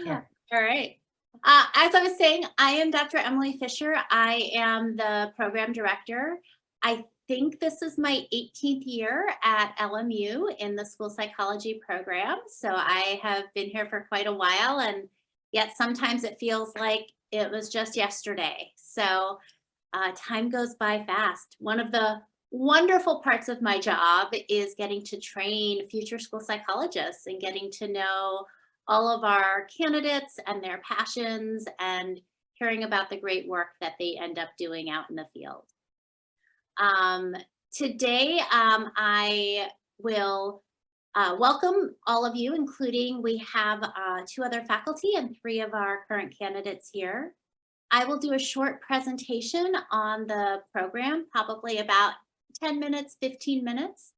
Sure. All right. As I was saying, I am Dr. Emily Fisher. I am the program director. I think this is my 18th year at LMU in the school psychology program. So I have been here for quite a while, and yet sometimes it feels like it was just yesterday. So time goes by fast. One of the wonderful parts of my job is getting to train future school psychologists and getting to know all of our candidates and their passions and hearing about the great work that they end up doing out in the field. Um, Today, I will welcome all of you, including we have two other faculty and three of our current candidates here. I will do a short presentation on the program, probably about 10 minutes, 15 minutes.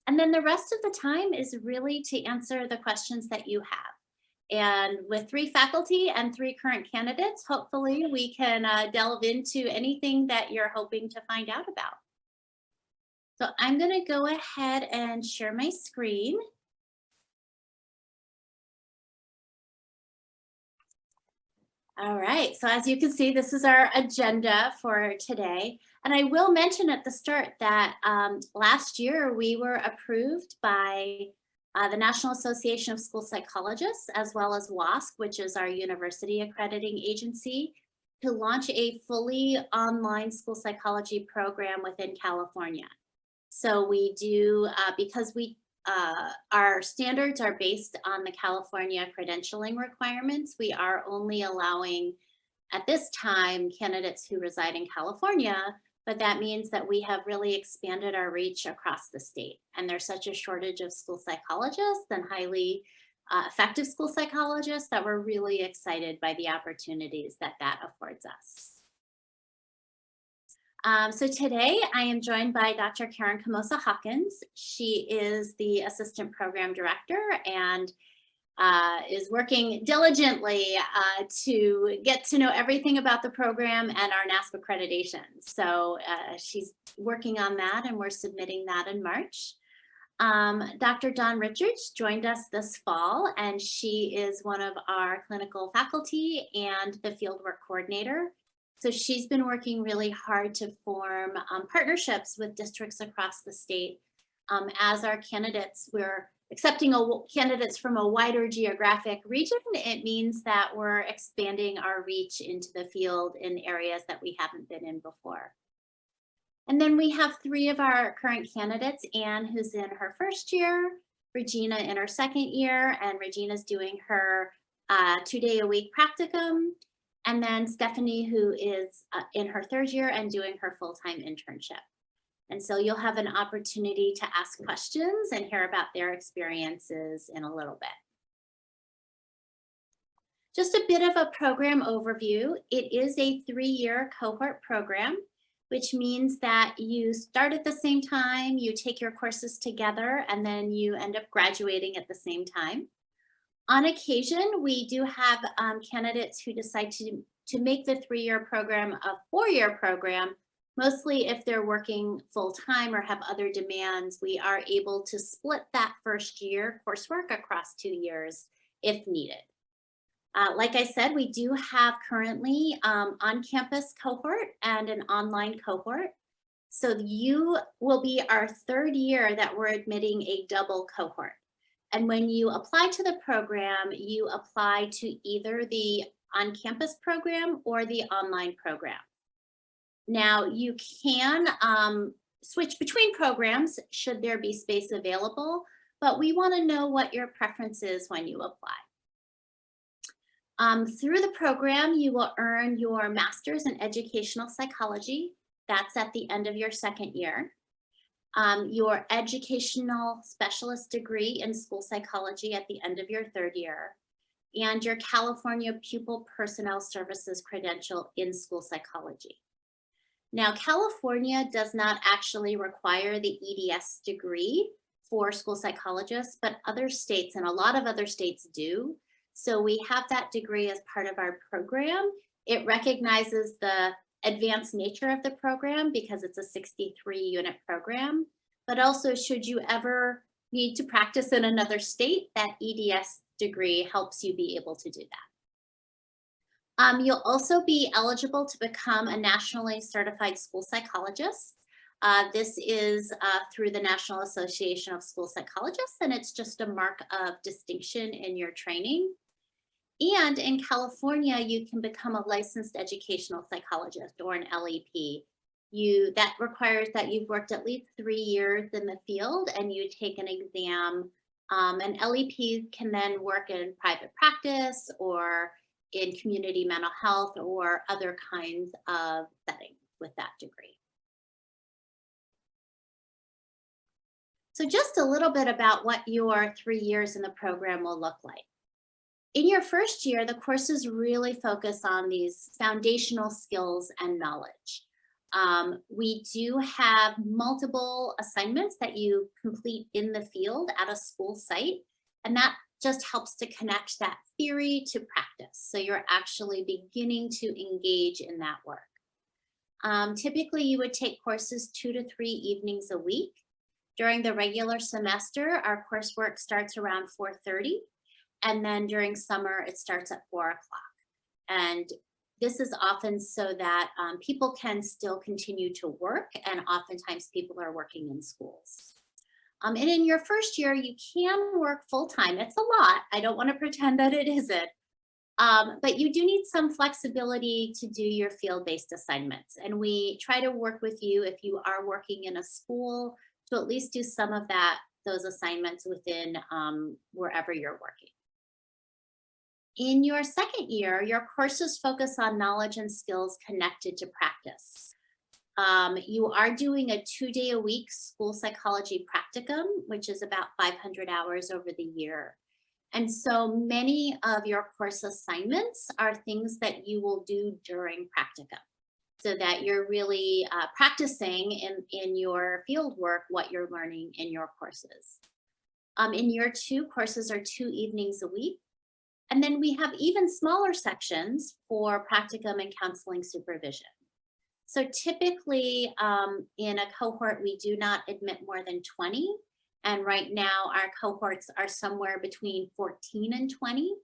And then the rest of the time is really to answer the questions that you have. And with three faculty and three current candidates, hopefully we can delve into anything that you're hoping to find out about. So I'm going to go ahead and share my screen. All right, so as you can see, this is our agenda for today. And I will mention at the start that last year we were approved by the National Association of School Psychologists, as well as WASC, which is our university accrediting agency, to launch a fully online school psychology program within California. So we do, because our standards are based on the California credentialing requirements, we are only allowing at this time candidates who reside in California, but that means that we have really expanded our reach across the state. And there's such a shortage of school psychologists and highly effective school psychologists that we're really excited by the opportunities that that affords us. So today I am joined by Dr. Karen Camosa Hawkins. She is the Assistant Program Director and is working diligently to get to know everything about the program and our NASP accreditation. So she's working on that and we're submitting that in March. Dr. Dawn Richards joined us this fall and she is one of our clinical faculty and the fieldwork coordinator. So she's been working really hard to form partnerships with districts across the state. As our candidates, we're accepting candidates from a wider geographic region. It means that we're expanding our reach into the field in areas that we haven't been in before. And then we have three of our current candidates, Anne, who's in her first year, Regina in her second year, and Regina's doing her 2-day-a-week practicum. And then Stephanie, who is in her third year and doing her full-time internship. And so you'll have an opportunity to ask questions and hear about their experiences in a little bit. Just a bit of a program overview. It is a 3-year cohort program, which means that you start at the same time, you take your courses together, and then you end up graduating at the same time. On occasion, we do have candidates who decide to make the 3-year program a 4-year program. Mostly if they're working full-time or have other demands, we are able to split that first year coursework across 2 years if needed. Like I said, we do have currently on-campus cohort and an online cohort. So you will be our 3rd year that we're admitting a double cohort. And when you apply to the program, you apply to either the on-campus program or the online program. Now you can switch between programs should there be space available, but we want to know what your preference is when you apply. Through the program, you will earn your master's in educational psychology. That's at the end of your 2nd year. Your educational specialist degree in school psychology at the end of your 3rd year, and your California Pupil Personnel Services credential in school psychology. Now, California does not actually require the EDS degree for school psychologists, but other states and a lot of other states do. So we have that degree as part of our program. It recognizes the advanced nature of the program because it's a 63-unit program, but also should you ever need to practice in another state, that EDS degree helps you be able to do that. You'll also be eligible to become a nationally certified school psychologist. This is through the National Association of School Psychologists, and it's just a mark of distinction in your training. And in California, you can become a licensed educational psychologist, or an LEP. That requires that you've worked at least 3 years in the field and you take an exam. An LEP can then work in private practice or in community mental health or other kinds of settings with that degree. So just a little bit about what your 3 years in the program will look like. In your first year, the courses really focus on these foundational skills and knowledge. We do have multiple assignments that you complete in the field at a school site, and that just helps to connect that theory to practice. So you're actually beginning to engage in that work. Typically, you would take courses 2 to 3 evenings a week. During the regular semester, our coursework starts around 4:30, and then during summer, it starts at 4 o'clock. And this is often so that people can still continue to work, and oftentimes people are working in schools. And in your first year, you can work full-time. It's a lot. I don't want to pretend that it isn't. But you do need some flexibility to do your field-based assignments. And we try to work with you if you are working in a school to at least do some of those assignments within wherever you're working. In your second year, your courses focus on knowledge and skills connected to practice. You are doing a 2-day-a-week school psychology practicum, which is about 500 hours over the year. And so many of your course assignments are things that you will do during practicum, so that you're really practicing in your field work what you're learning in your courses. In year 2, courses are 2 evenings a week. And then we have even smaller sections for practicum and counseling supervision. So typically in a cohort, we do not admit more than 20. And right now our cohorts are somewhere between 14 and 20.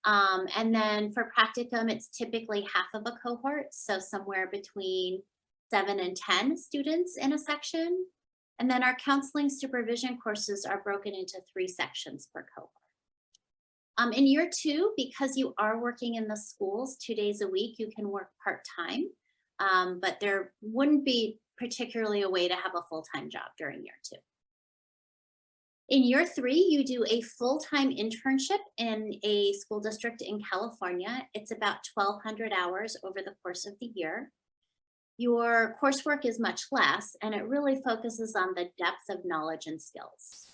And then for practicum, it's typically half of a cohort. So somewhere between 7 and 10 students in a section. And then our counseling supervision courses are broken into 3 sections per cohort. In year 2, because you are working in the schools 2 days a week, you can work part-time, but there wouldn't be particularly a way to have a full-time job during year 2. In year 3, you do a full-time internship in a school district in California. It's about 1,200 hours over the course of the year. Your coursework is much less, and it really focuses on the depth of knowledge and skills.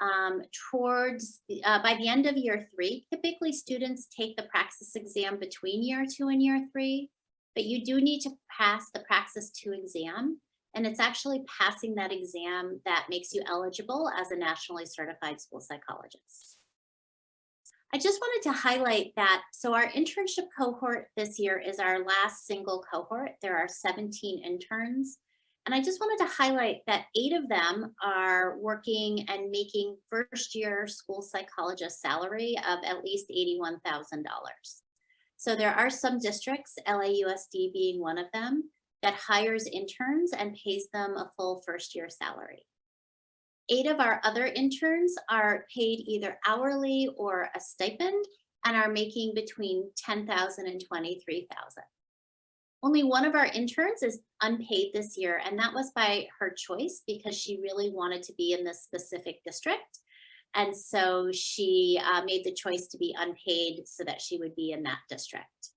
By the end of year 3, typically students take the praxis exam between year 2 and year 3, but you do need to pass the praxis 2 exam, and it's actually passing that exam that makes you eligible as a nationally certified school psychologist. I just wanted to highlight that, so our internship cohort this year is our last single cohort. There are 17 interns. And I just wanted to highlight that 8 of them are working and making first-year school psychologist salary of at least $81,000. So there are some districts, LAUSD being one of them, that hires interns and pays them a full first-year salary. 8 of our other interns are paid either hourly or a stipend and are making between $10,000 and $23,000. Only one of our interns is unpaid this year, and that was by her choice because she really wanted to be in this specific district. And so she made the choice to be unpaid so that she would be in that district.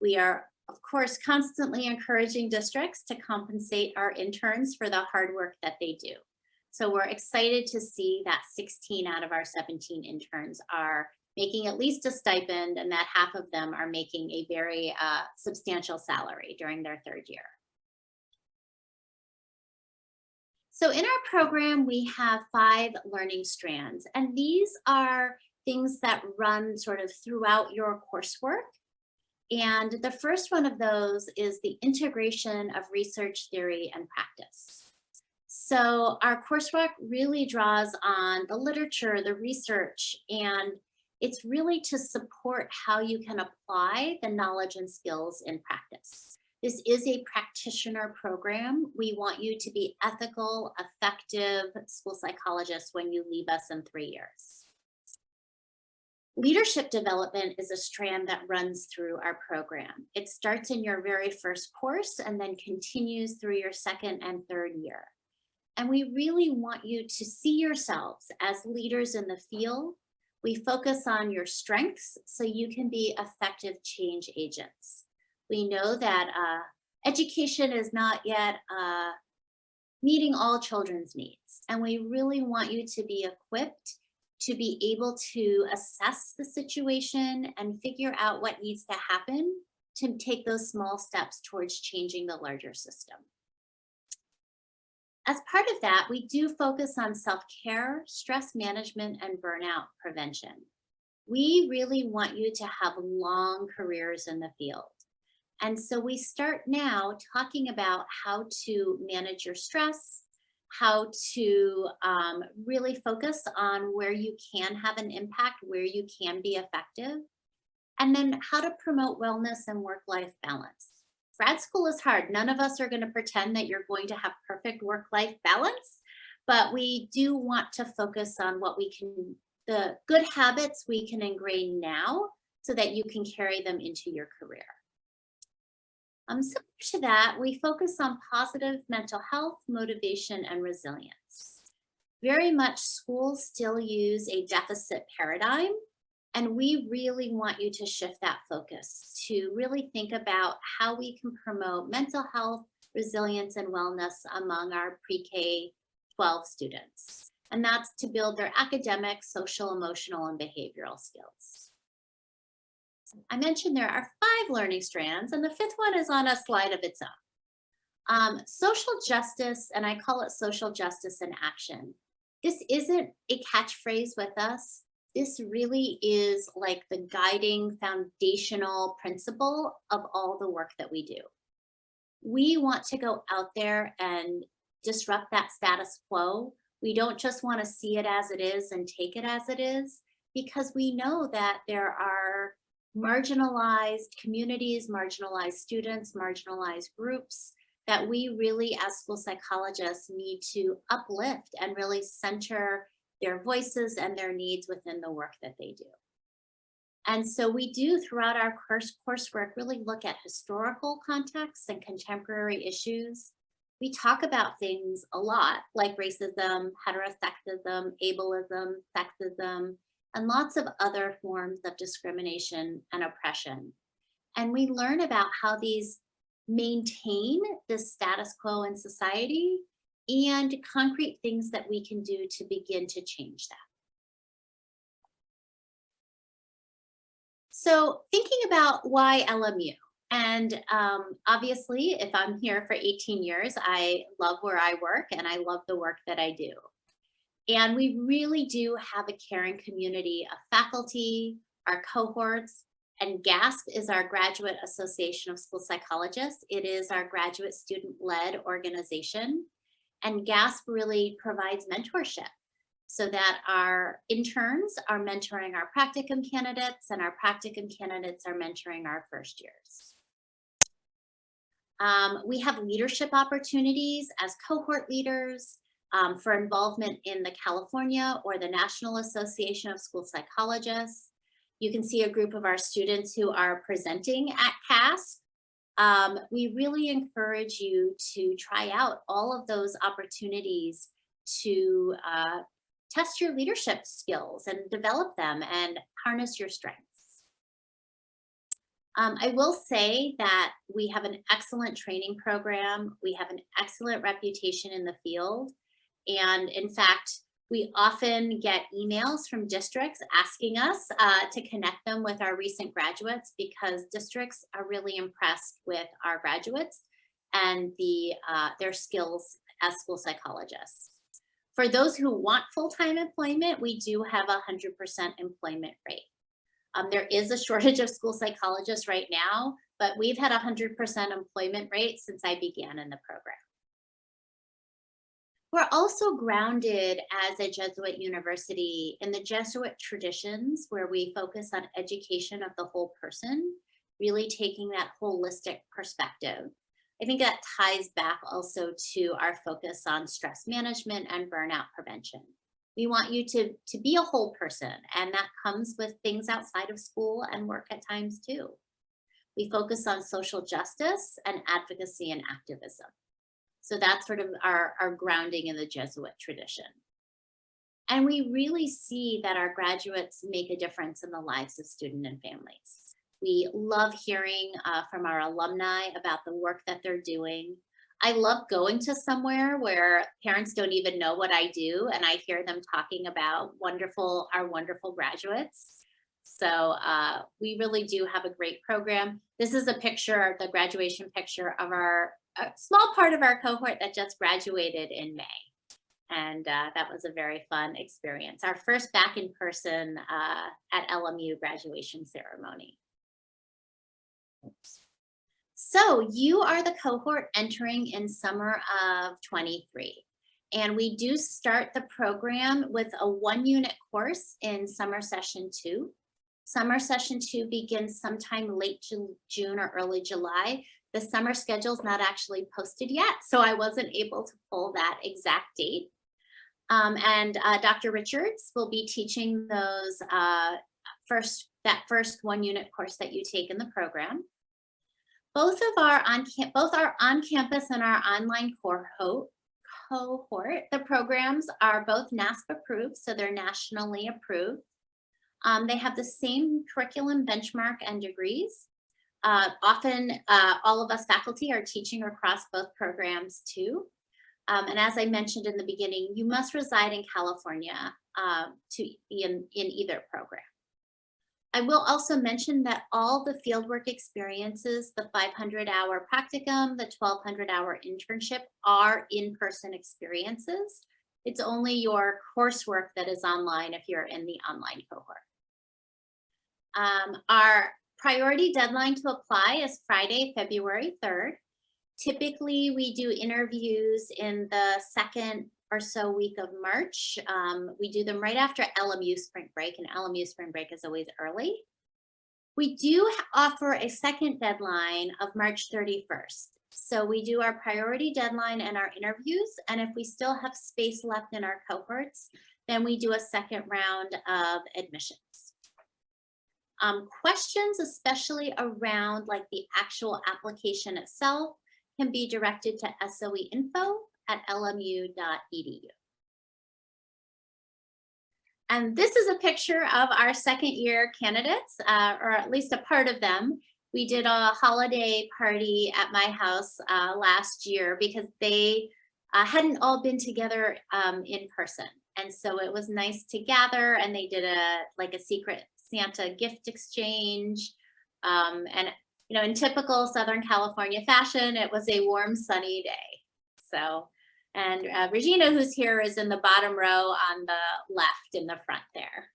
We are, of course, constantly encouraging districts to compensate our interns for the hard work that they do. So we're excited to see that 16 out of our 17 interns are making at least a stipend, and that half of them are making a very substantial salary during their 3rd year. So in our program, we have 5 learning strands, and these are things that run sort of throughout your coursework. And the first one of those is the integration of research, theory, and practice. So our coursework really draws on the literature, the research, and it's really to support how you can apply the knowledge and skills in practice. This is a practitioner program. We want you to be ethical, effective school psychologists when you leave us in 3 years. Leadership development is a strand that runs through our program. It starts in your very first course and then continues through your second and third year. And we really want you to see yourselves as leaders in the field. We focus on your strengths so you can be effective change agents. We know that education is not yet meeting all children's needs. And we really want you to be equipped to be able to assess the situation and figure out what needs to happen to take those small steps towards changing the larger system. As part of that, we do focus on self-care, stress management, and burnout prevention. We really want you to have long careers in the field. And so we start now talking about how to manage your stress, how to really focus on where you can have an impact, where you can be effective, and then how to promote wellness and work-life balance. Grad school is hard. None of us are going to pretend that you're going to have perfect work-life balance, but we do want to focus on what we can, the good habits we can ingrain now so that you can carry them into your career. Similar to that, we focus on positive mental health, motivation, and resilience. Very much schools still use a deficit paradigm, and we really want you to shift that focus to really think about how we can promote mental health, resilience, and wellness among our pre-K 12 students. And that's to build their academic, social, emotional, and behavioral skills. I mentioned there are 5 learning strands, and the 5th one is on a slide of its own. Social justice, and I call it social justice in action. This isn't a catchphrase with us. This really is like the guiding foundational principle of all the work that we do. We want to go out there and disrupt that status quo. We don't just want to see it as it is and take it as it is, because we know that there are marginalized communities, marginalized students, marginalized groups that we really as school psychologists need to uplift and really center their voices and their needs within the work that they do. And so we do throughout our coursework really look at historical contexts and contemporary issues. We talk about things a lot like racism, heterosexism, ableism, sexism, and lots of other forms of discrimination and oppression. And we learn about how these maintain the status quo in society and concrete things that we can do to begin to change that. So thinking about why LMU, and obviously if I'm here for 18 years, I love where I work and I love the work that I do. And we really do have a caring community of faculty, our cohorts, and GASP is our Graduate Association of School Psychologists. It is our graduate student-led organization. And GASP really provides mentorship so that our interns are mentoring our practicum candidates and our practicum candidates are mentoring our first years. We have leadership opportunities as cohort leaders for involvement in the California or the National Association of School Psychologists. You can see a group of our students who are presenting at CASP. We really encourage you to try out all of those opportunities to test your leadership skills and develop them and harness your strengths. I will say that we have an excellent training program. We have an excellent reputation in the field. And in fact, we often get emails from districts asking us to connect them with our recent graduates because districts are really impressed with our graduates and their skills as school psychologists. For those who want full-time employment, we do have a 100% employment rate. There is a shortage of school psychologists right now, but we've had a 100% employment rate since I began in the program. We're also grounded as a Jesuit university in the Jesuit traditions where we focus on education of the whole person, really taking that holistic perspective. I think that ties back also to our focus on stress management and burnout prevention. We want you to be a whole person, and that comes with things outside of school and work at times too. We focus on social justice and advocacy and activism. So that's sort of our grounding in the Jesuit tradition. And we really see that our graduates make a difference in the lives of students and families. We love hearing from our alumni about the work that they're doing. I love going to somewhere where parents don't even know what I do, and I hear them talking about our wonderful graduates. So we really do have a great program. This is a picture, the graduation picture of a small part of our cohort that just graduated in May. And that was a very fun experience. Our first back in person at LMU graduation ceremony. So you are the cohort entering in summer of 23. And we do start the program with a 1-unit course in summer session 2. Summer session 2 begins sometime late June or early July. The summer schedule is not actually posted yet, so I wasn't able to pull that exact date. And Dr. Richards will be teaching those first 1-unit course that you take in the program. Both our on-campus and our online cohort, the programs are both NASP approved, so they're nationally approved. They have the same curriculum benchmark and degrees. Often all of us faculty are teaching across both programs too. And as I mentioned in the beginning, you must reside in California to be in either program. I will also mention that all the fieldwork experiences, the 500-hour practicum, the 1,200-hour internship are in-person experiences. It's only your coursework that is online if you're in the online cohort. Our priority deadline to apply is Friday, February 3rd. Typically, we do interviews in the second or so week of March. We do them right after LMU spring break, and LMU spring break is always early. We do offer a second deadline of March 31st. So we do our priority deadline and our interviews, and if we still have space left in our cohorts, then we do a second round of admissions. Questions, especially around like the actual application itself, can be directed to soeinfo@lmu.edu. And this is a picture of our second year candidates, or at least a part of them. We did a holiday party at my house last year because they hadn't all been together in person. And so it was nice to gather, and they did a secret Santa gift exchange. And you know, in typical Southern California fashion, it was a warm, sunny day. So, and Regina, who's here, is in the bottom row on the left in the front there.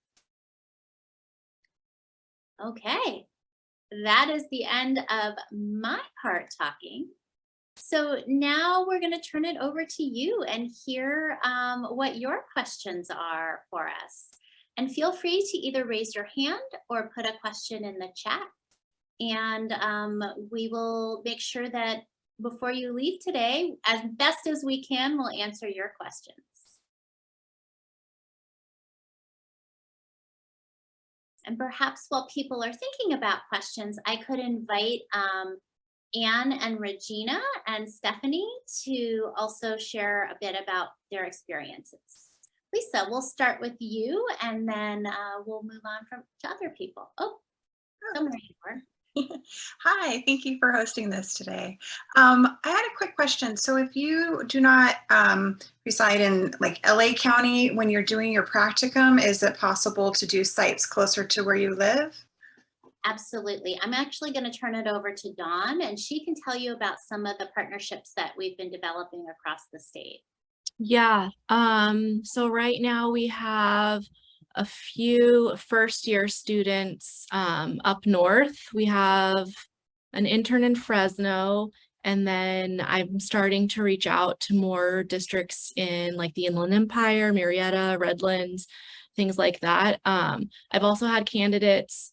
Okay, that is the end of my part talking. So now we're going to turn it over to you and hear what your questions are for us. And feel free to either raise your hand or put a question in the chat. And we will make sure that before you leave today, as best as we can, we'll answer your questions. And perhaps while people are thinking about questions, I could invite Anne and Regina and Stephanie to also share a bit about their experiences. Lisa, we'll start with you, and then we'll move on to other people. Oh, somewhere you are. Hi, thank you for hosting this today. I had a quick question. So if you do not reside in like LA County when you're doing your practicum, is it possible to do sites closer to where you live? Absolutely. I'm actually going to turn it over to Dawn, and she can tell you about some of the partnerships that we've been developing across the state. Yeah, so right now we have a few first-year students up north. We have an intern in Fresno, And then I'm starting to reach out to more districts in like the Inland Empire, Marietta, Redlands, things like that. I've also had candidates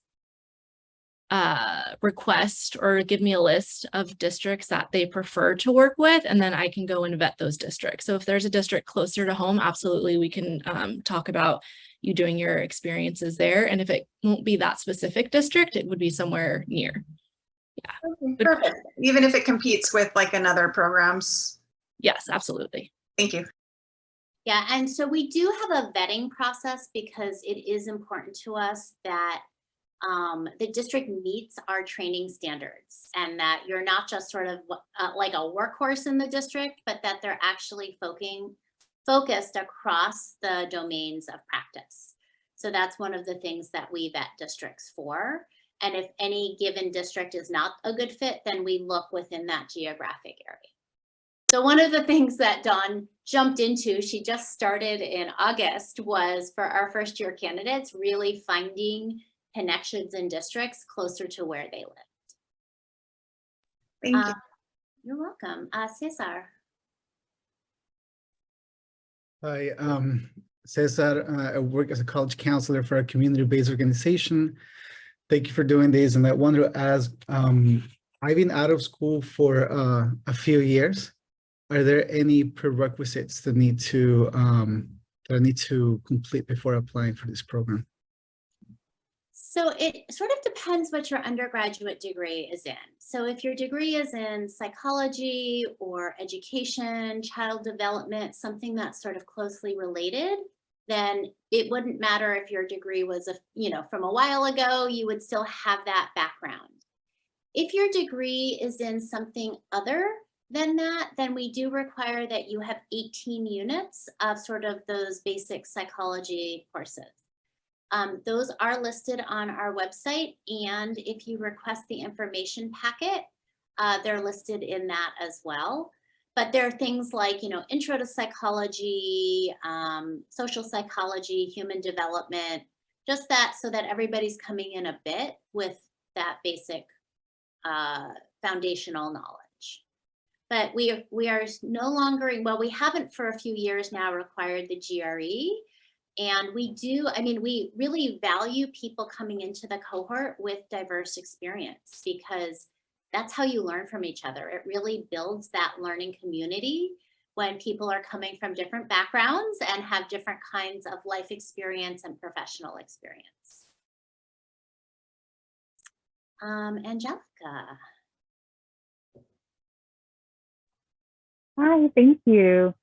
request or give me a list of districts that they prefer to work with, and then I can go and vet those districts. So if there's a district closer to home, absolutely we can talk about you doing your experiences there. And if it won't be that specific district, it would be somewhere near. Yeah. Okay, perfect. Even if it competes with like another programs. Yes, absolutely. Thank you. Yeah, and so we do have a vetting process because it is important to us that the district meets our training standards and that you're not just sort of like a workhorse in the district, but that they're actually focused across the domains of practice. So that's one of the things that we vet districts for. And if any given district is not a good fit, then we look within that geographic area. So one of the things that Dawn jumped into, she just started in August, was for our first year candidates, really finding connections in districts closer to where they live. Thank you. You're welcome. Cesar. Hi, Cesar. I work as a college counselor for a community-based organization. Thank you for doing this. And I wanted to ask, I've been out of school for a few years. Are there any prerequisites that I need to complete before applying for this program? So it sort of depends what your undergraduate degree is in. So if your degree is in psychology or education, child development, something that's sort of closely related, then it wouldn't matter if your degree was, from a while ago, you would still have that background. If your degree is in something other than that, then we do require that you have 18 units of sort of those basic psychology courses. Those are listed on our website, and if you request the information packet, they're listed in that as well. But there are things like, intro to psychology, social psychology, human development, just that so that everybody's coming in a bit with that basic foundational knowledge. But we are no longer, well, we haven't for a few years now required the GRE. And we really value people coming into the cohort with diverse experience because that's how you learn from each other. It really builds that learning community when people are coming from different backgrounds and have different kinds of life experience and professional experience. Angelica. Hi, thank you.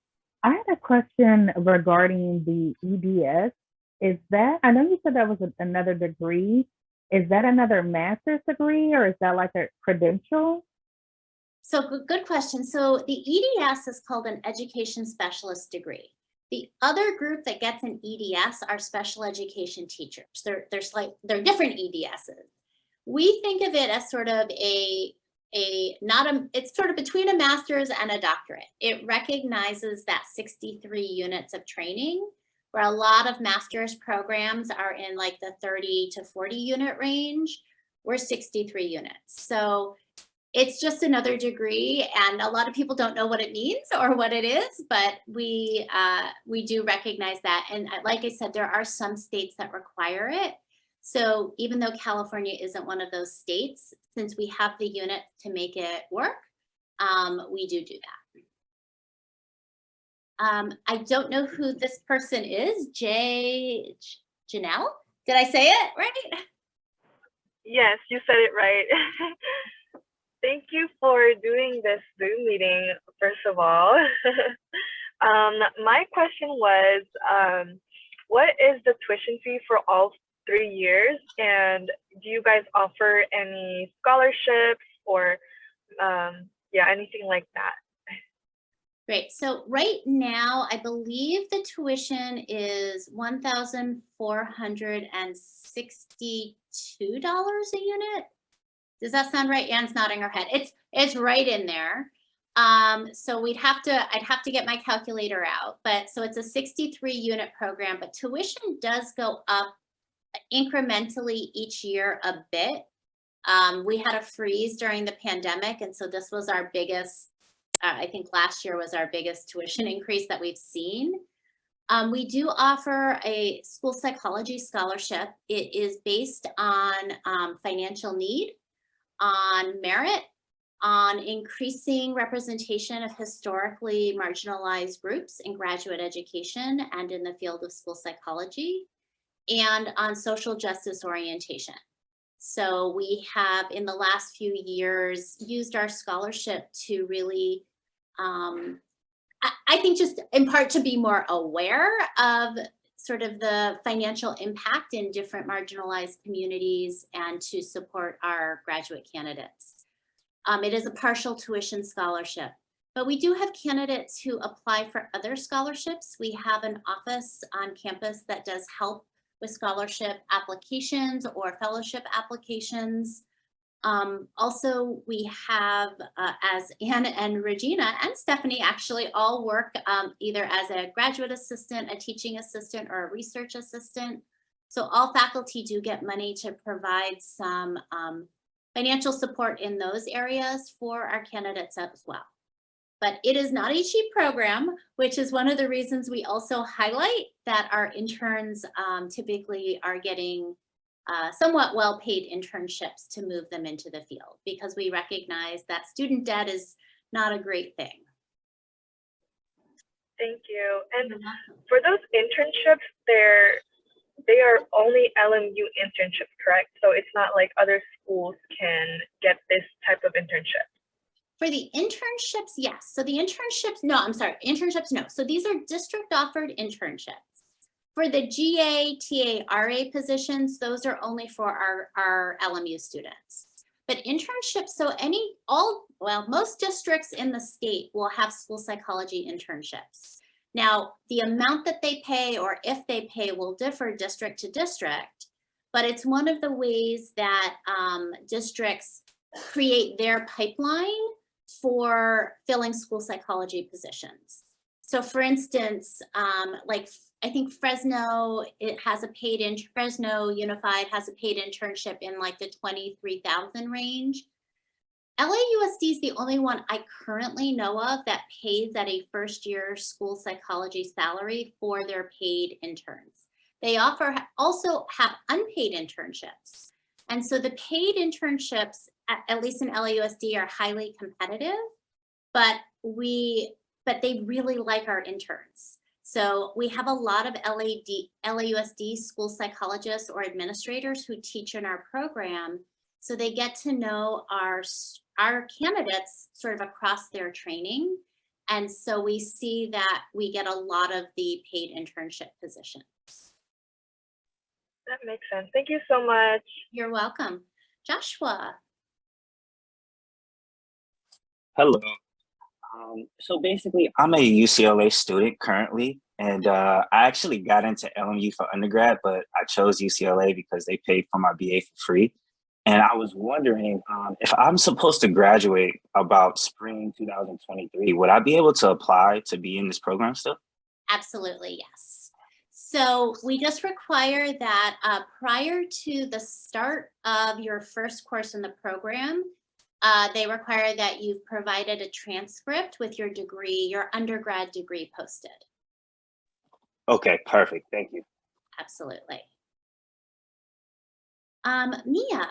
I had a question regarding the EDS. I know you said that was another degree. Is that another master's degree or is that like a credential? So good question. So the EDS is called an education specialist degree. The other group that gets an EDS are special education teachers. They're different EDSs. We think of it as sort of it's sort of between a master's and a doctorate. It recognizes that 63 units of training, where a lot of master's programs are in like the 30 to 40 unit range. We're 63 units. So it's just another degree, and a lot of people don't know what it means or what it is, but we do recognize that. And like I said, there are some states that require it. So even though California isn't one of those states, since we have the unit to make it work, we do that. I don't know who this person is. Janelle? Did I say it right? Yes, you said it right. Thank you for doing this Zoom meeting, first of all. My question was, what is the tuition fee for all 3 years? And do you guys offer any scholarships or anything like that? Great. So right now, I believe the tuition is $1,462 a unit. Does that sound right? Anne's nodding her head. It's right in there. So I'd have to get my calculator out. But so it's a 63 unit program, but tuition does go up incrementally each year a bit. We had a freeze during the pandemic, and so this was our biggest, I think last year was our biggest tuition increase that we've seen. We do offer a school psychology scholarship. It is based on financial need, on merit, on increasing representation of historically marginalized groups in graduate education and in the field of school psychology, and on social justice orientation. So we have, in the last few years, used our scholarship to really, I think just in part to be more aware of sort of the financial impact in different marginalized communities and to support our graduate candidates. It is a partial tuition scholarship, but we do have candidates who apply for other scholarships. We have an office on campus that does help with scholarship applications or fellowship applications. Also, we have, as Anne and Regina and Stephanie actually all work either as a graduate assistant, a teaching assistant, or a research assistant. So all faculty do get money to provide some financial support in those areas for our candidates as well. But it is not a cheap program, which is one of the reasons we also highlight that our interns typically are getting somewhat well-paid internships to move them into the field, because we recognize that student debt is not a great thing. Thank you. And for those internships, they are only LMU internships, correct? So it's not like other schools can get this type of internship. For the internships, yes. So the internships, no, I'm sorry, internships, no. So these are district offered internships. For the GA, TA, RA positions, those are only for our LMU students. But internships, so most districts in the state will have school psychology internships. Now, the amount that they pay or if they pay will differ district to district, but it's one of the ways that districts create their pipeline for filling school psychology positions. So for instance, like I think Fresno, Fresno Unified has a paid internship in like the 23,000 range. LAUSD is the only one I currently know of that pays at a first year school psychology salary for their paid interns. They also have unpaid internships. And so the paid internships, at least in LAUSD, are highly competitive, but they really like our interns. So we have a lot of LAUSD school psychologists or administrators who teach in our program. So they get to know our candidates sort of across their training. And so we see that we get a lot of the paid internship positions. That makes sense. Thank you so much. You're welcome. Joshua. Hello. So basically, I'm a UCLA student currently, and I actually got into LMU for undergrad, but I chose UCLA because they paid for my BA for free. And I was wondering if I'm supposed to graduate about spring 2023, would I be able to apply to be in this program still? Absolutely, yes. So we just require that prior to the start of your first course in the program, they require that you've provided a transcript with your degree, your undergrad degree posted. Okay, perfect. Thank you. Absolutely. Mia.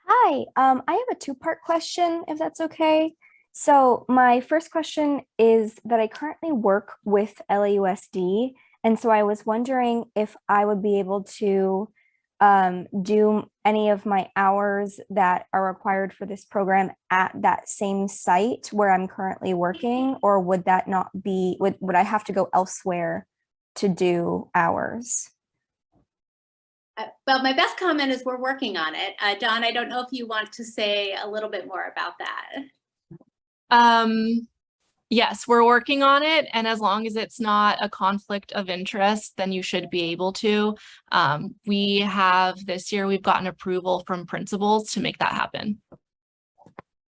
Hi, I have a two-part question, if that's okay. So my first question is that I currently work with LAUSD, and so I was wondering if I would be able to do any of my hours that are required for this program at that same site where I'm currently working, or would that not be, would I have to go elsewhere to do hours? Well, my best comment is we're working on it. Dawn, I don't know if you want to say a little bit more about that. Yes, we're working on it. And as long as it's not a conflict of interest, then you should be able to. We have this year, we've gotten approval from principals to make that happen.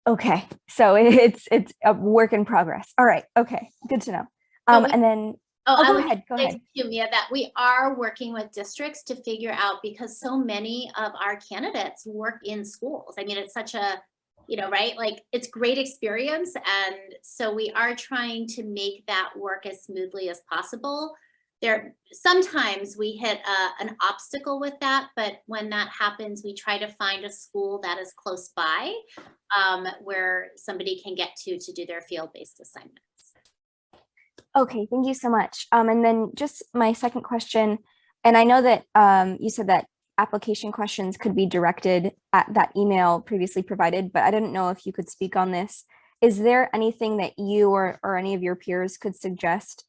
Okay, so it's a work in progress. All right, okay, good to know. And then Oh, I go would ahead, go say ahead. to Mia that we are working with districts to figure out, because so many of our candidates work in schools. I mean, it's such a, right? Like, it's great experience. And so we are trying to make that work as smoothly as possible. Sometimes we hit an obstacle with that, but when that happens, we try to find a school that is close by where somebody can get to do their field-based assignments. Okay, thank you so much. And then just my second question, and I know that you said that application questions could be directed at that email previously provided, but I didn't know if you could speak on this. Is there anything that you or any of your peers could suggest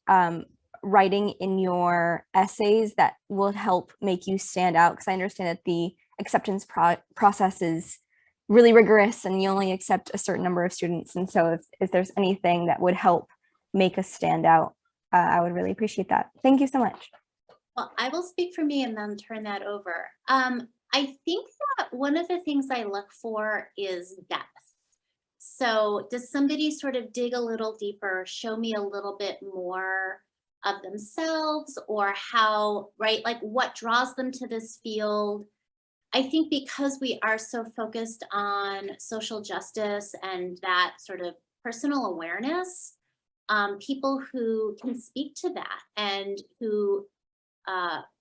writing in your essays that will help make you stand out? Because I understand that the acceptance process is really rigorous and you only accept a certain number of students. And so if there's anything that would help make us stand out, I would really appreciate that. Thank you so much. Well, I will speak for me and then turn that over. I think that one of the things I look for is depth. So does somebody sort of dig a little deeper, show me a little bit more of themselves, or how, right? Like, what draws them to this field? I think because we are so focused on social justice and that sort of personal awareness, people who can speak to that and who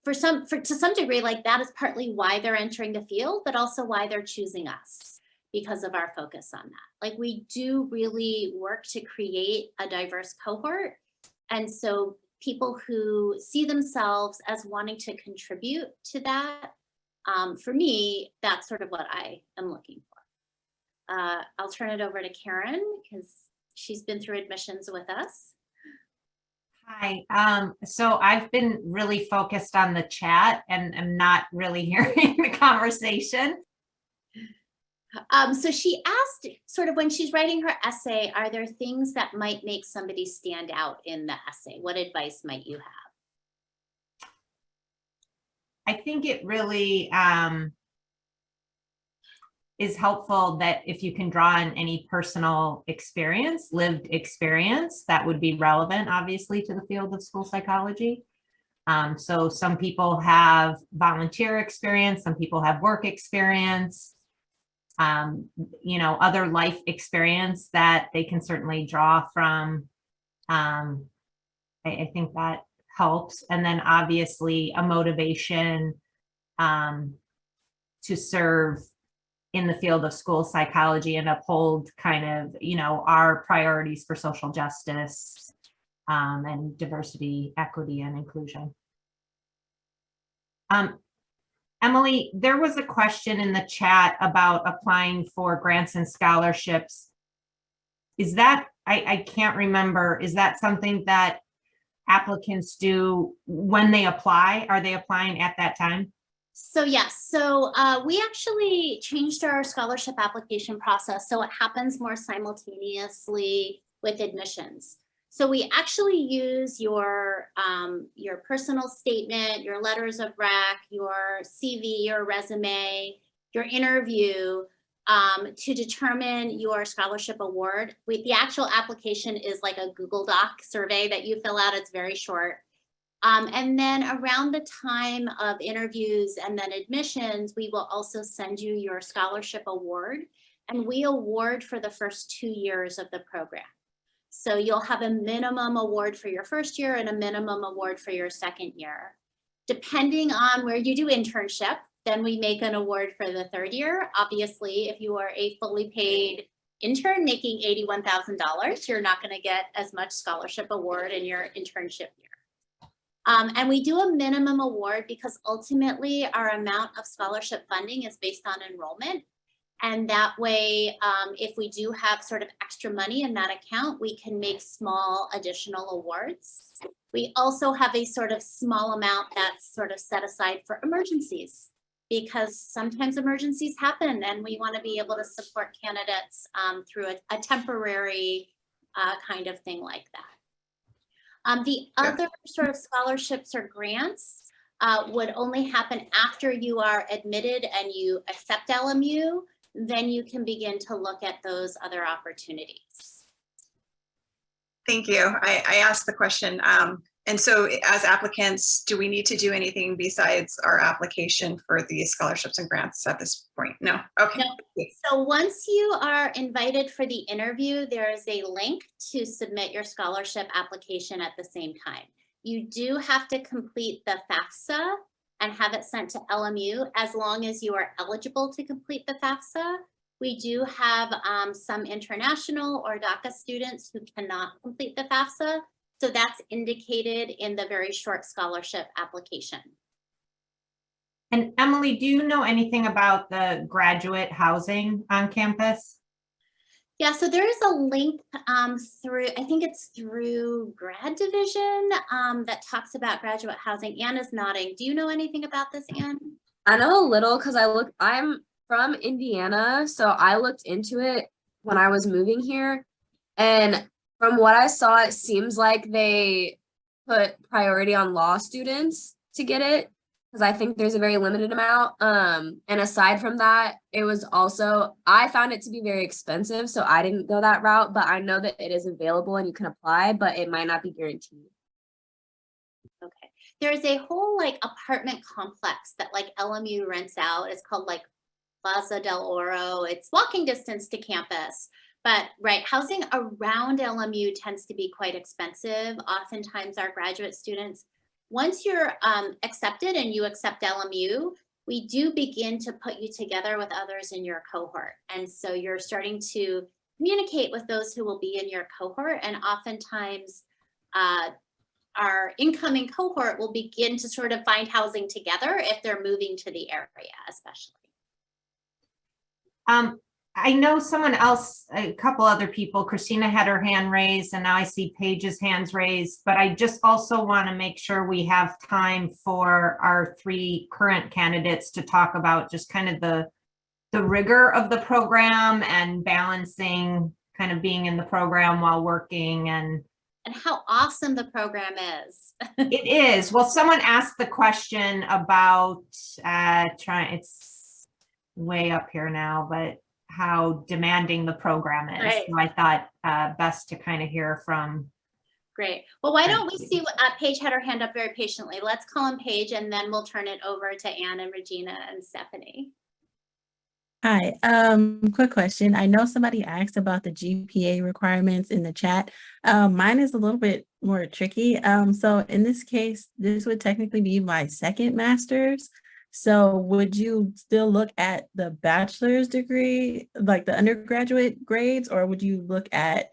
to some degree, like, that is partly why they're entering the field, but also why they're choosing us, because of our focus on that. Like, we do really work to create a diverse cohort. And so people who see themselves as wanting to contribute to that, for me, that's sort of what I am looking for. I'll turn it over to Karen because she's been through admissions with us. Hi. So I've been really focused on the chat and I'm not really hearing the conversation. So she asked, sort of, when she's writing her essay, are there things that might make somebody stand out in the essay? What advice might you have? I think it really is helpful that if you can draw on any personal experience, lived experience, that would be relevant, obviously, to the field of school psychology. So some people have volunteer experience, some people have work experience, other life experience that they can certainly draw from. I think that helps. And then obviously a motivation to serve in the field of school psychology and uphold kind of, our priorities for social justice and diversity, equity, and inclusion. Emily, there was a question in the chat about applying for grants and scholarships. Is that, I can't remember, is that something that applicants do when they apply? Are they applying at that time? So yes, so we actually changed our scholarship application process so it happens more simultaneously with admissions. So we actually use your personal statement, your letters of rec, your CV, your resume, your interview to determine your scholarship award. The actual application is like a Google Doc survey that you fill out. It's very short. And then around the time of interviews and then admissions, we will also send you your scholarship award, and we award for the first 2 years of the program. So you'll have a minimum award for your first year and a minimum award for your second year. Depending on where you do internship, then we make an award for the third year. Obviously, if you are a fully paid intern making $81,000, you're not going to get as much scholarship award in your internship year. And we do a minimum award because ultimately our amount of scholarship funding is based on enrollment. And that way, if we do have sort of extra money in that account, we can make small additional awards. We also have a sort of small amount that's sort of set aside for emergencies, because sometimes emergencies happen and we want to be able to support candidates through a temporary kind of thing like that. The other sort of scholarships or grants would only happen after you are admitted and you accept LMU, then you can begin to look at those other opportunities. Thank you. I asked the question And so as applicants, do we need to do anything besides our application for the scholarships and grants at this point? No? Okay. No. So once you are invited for the interview, there is a link to submit your scholarship application at the same time. You do have to complete the FAFSA and have it sent to LMU as long as you are eligible to complete the FAFSA. We do have some international or DACA students who cannot complete the FAFSA. So that's indicated in the very short scholarship application. And Emily, do you know anything about the graduate housing on campus? Yeah, so there is a link through, I think it's through Grad Division that talks about graduate housing. Anne is nodding. Do you know anything about this, Anne? I know a little because I'm from Indiana, so I looked into it when I was moving here. And from what I saw, it seems like they put priority on law students to get it, because I think there's a very limited amount. And aside from that, it was also, I found it to be very expensive, so I didn't go that route, but I know that it is available and you can apply, but it might not be guaranteed. Okay. There's a whole like apartment complex that like LMU rents out. It's called like Plaza del Oro. It's walking distance to campus. But right, housing around LMU tends to be quite expensive. Oftentimes our graduate students, once you're accepted and you accept LMU, we do begin to put you together with others in your cohort. And so you're starting to communicate with those who will be in your cohort. And oftentimes our incoming cohort will begin to sort of find housing together if they're moving to the area, especially. I know someone else, a couple other people, Christina had her hand raised and now I see Paige's hands raised, but I just also want to make sure we have time for our 3 current candidates to talk about just kind of the rigor of the program and balancing kind of being in the program while working and how awesome the program is. It is. Well, someone asked the question about it's way up here now, but how demanding the program is. Right. So I thought best to kind of hear from. Great. Well, why don't we see Paige had her hand up very patiently. Let's call on Paige and then we'll turn it over to Anne and Regina and Stephanie. Hi, quick question. I know somebody asked about the GPA requirements in the chat. Mine is a little bit more tricky. So in this case, this would technically be my second master's. So would you still look at the bachelor's degree, like the undergraduate grades, or would you look at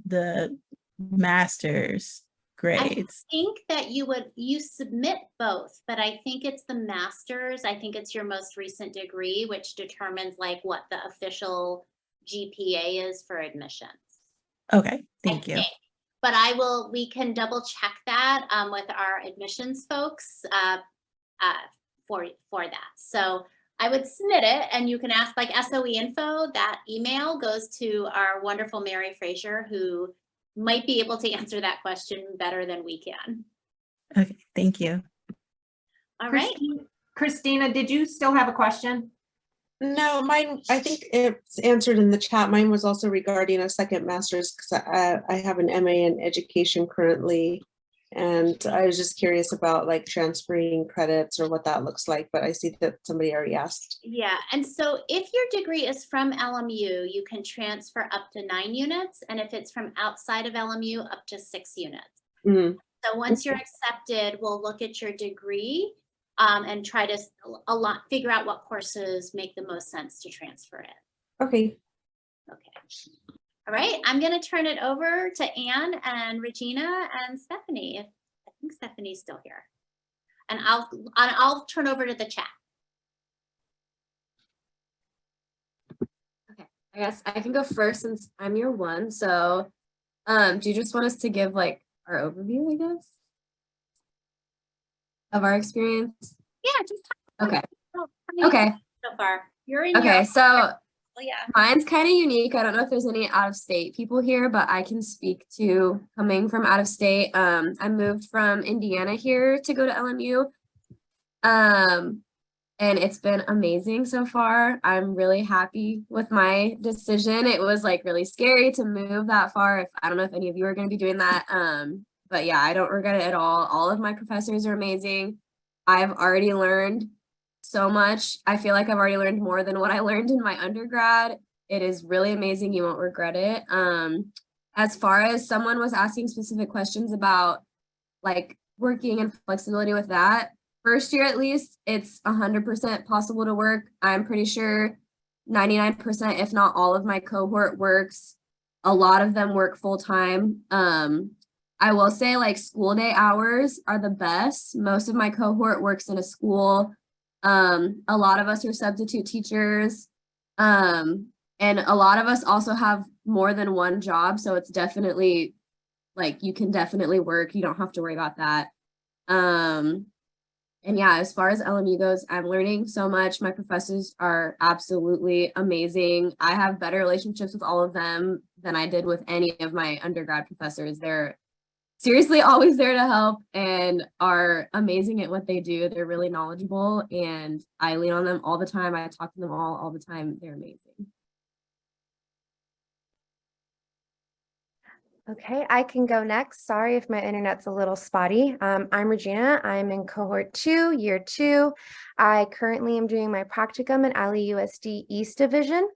the master's grades? I think that you submit both, but I think it's the master's. I think it's your most recent degree, which determines like what the official GPA is for admissions. Okay, thank you. But we can double check that with our admissions folks for that. So I would submit it and you can ask like SOE info. That email goes to our wonderful Mary Frazier, who might be able to answer that question better than we can. Okay, thank you. All right. Christina, did you still have a question? No, mine, I think it's answered in the chat. Mine was also regarding a second master's because I have an MA in education currently. And I was just curious about like transferring credits or what that looks like, but I see that somebody already asked. Yeah, and so if your degree is from LMU, you can transfer up to 9 units. And if it's from outside of LMU, up to 6 units. Mm-hmm. So once you're accepted, we'll look at your degree and try to figure out what courses make the most sense to transfer it. Okay. Okay. All right, I'm going to turn it over to Anne and Regina and Stephanie. I think Stephanie's still here. And I'll turn over to the chat. Okay, I guess I can go first since I'm your one. So do you just want us to give like our overview, I guess, of our experience? Yeah, just talk okay. Okay. So far, you're in. Okay, so yeah, mine's kind of unique. I don't know if there's any out of state people here, but I can speak to coming from out of state. I moved from Indiana here to go to LMU. And it's been amazing so far. I'm really happy with my decision. It was like really scary to move that far. I don't know if any of you are going to be doing that. But yeah, I don't regret it at all. All of my professors are amazing. I've already learned so much. I feel like I've already learned more than what I learned in my undergrad. It is really amazing. You won't regret it. As far as someone was asking specific questions about like working and flexibility with that, first year at least, it's 100% possible to work. I'm pretty sure 99%, if not all of my cohort works. A lot of them work full time. I will say like school day hours are the best. Most of my cohort works in a school. A lot of us are substitute teachers. And a lot of us also have more than one job. So it's definitely like you can definitely work. You don't have to worry about that. And yeah, as far as LMU goes, I'm learning so much. My professors are absolutely amazing. I have better relationships with all of them than I did with any of my undergrad professors. They're seriously always there to help and are amazing at what they do. They're really knowledgeable and I lean on them all the time. I talk to them all the time. They're amazing. Okay, I can go next. Sorry if my internet's a little spotty. I'm Regina. I'm in cohort 2, year 2. I currently am doing my practicum in LAUSD East Division.